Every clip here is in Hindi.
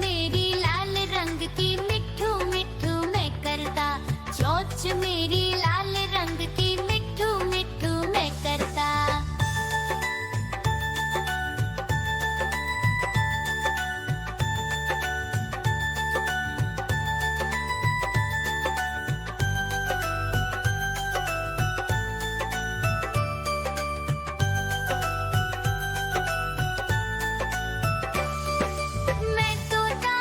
मेरी लाल रंग की मिठू मिठू मैं करता, चोंच मेरी लाल रंग की मिठू मिठू मैं करता। मैं तोता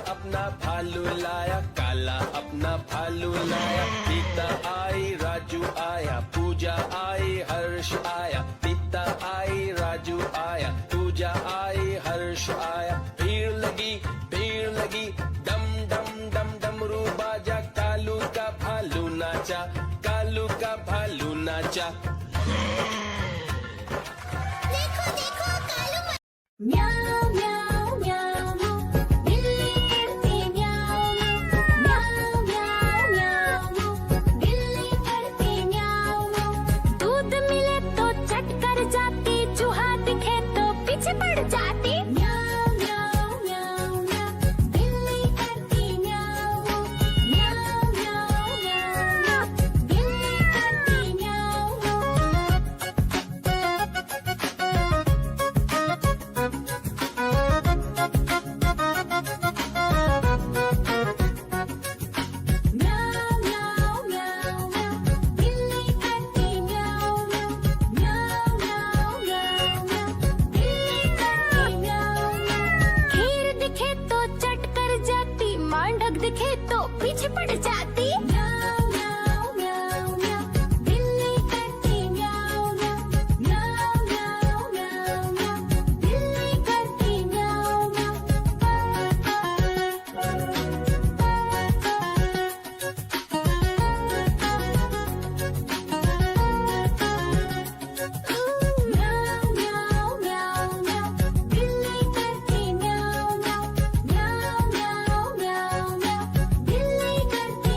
अपना भालू लाया, काला अपना भालू लाया। सीता आई, राजू आया, पूजा आई, हर्ष आया। सीता आई, राजू आया, पूजा आई, हर्ष आया। भीड़ लगी, डम डम डम डमरू बाजा। कालू का भालू नाचा, कालू का भालू नाचा। देखो देखो कालू म्याऊ म्याऊ म्याऊ, बिल्ली करती म्याऊ म्याऊ म्याऊ म्याऊ, बिल्ली करती म्याऊ। दूध मिले तो चट कर जाती, चूहा दिखे तो पीछे पड़ जाती। म्याऊ म्याऊ म्याऊ म्याऊ, बिल्ली करती म्याऊ म्याऊ म्याऊ म्याऊ, बिल्ली करती म्याऊ। म्याऊ म्याऊ म्याऊ म्याऊ, बिल्ली करती म्याऊ म्याऊ म्याऊ म्याऊ म्याऊ, बिल्ली करती म्याऊ। खीर दिखे तो चट कर जाती, मांडक दिखे तो पीछे पड़ जाती। म्याऊ म्याऊ म्याऊ म्याऊ, बिल्ली करती म्याऊ म्याऊ म्याऊ म्याऊ म्याऊ म्याऊ, बिल्ली करती म्याऊ म्याऊ म्याऊ म्याऊ म्याऊ, बिल्ली करती म्याऊ म्याऊ म्याऊ म्याऊ म्याऊ म्याऊ, बिल्ली करती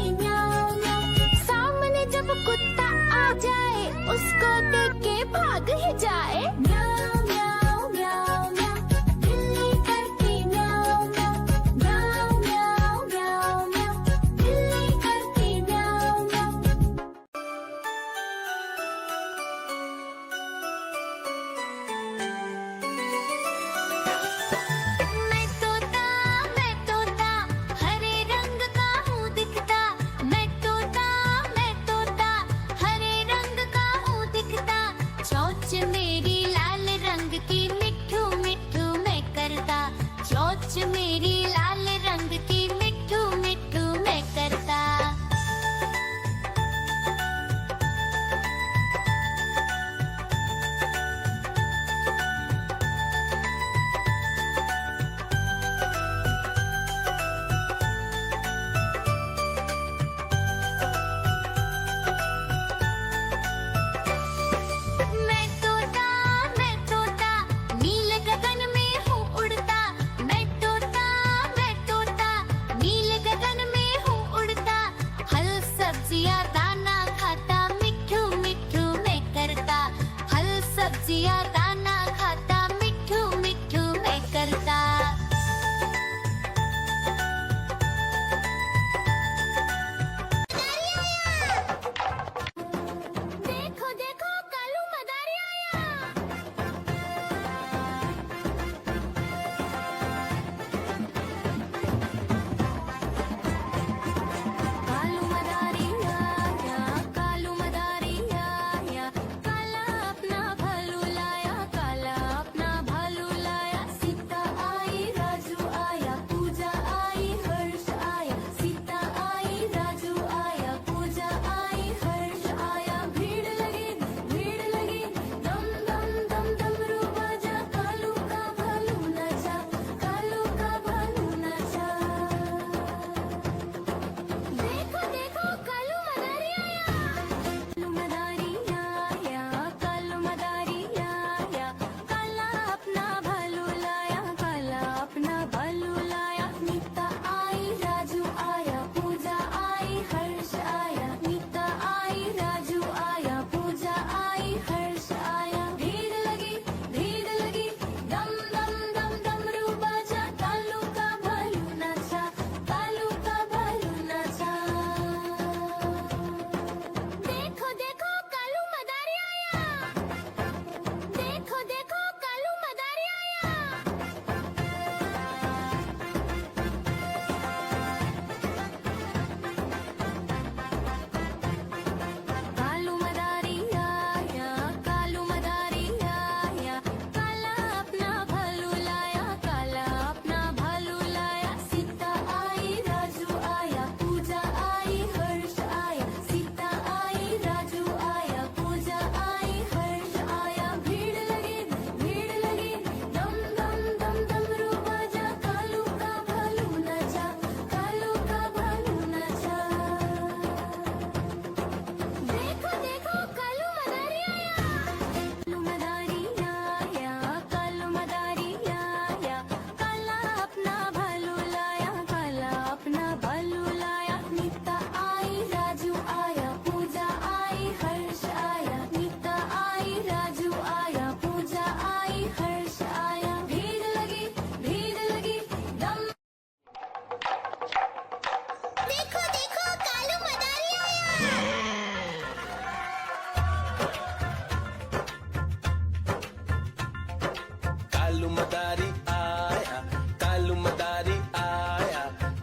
भालू मदारी आया,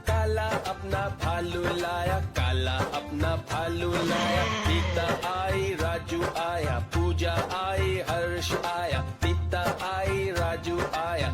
काला अपना भालू लाया, काला अपना भालू लाया। सीता आई राजू आया, पूजा आई हर्ष आया, सीता आई राजू आया,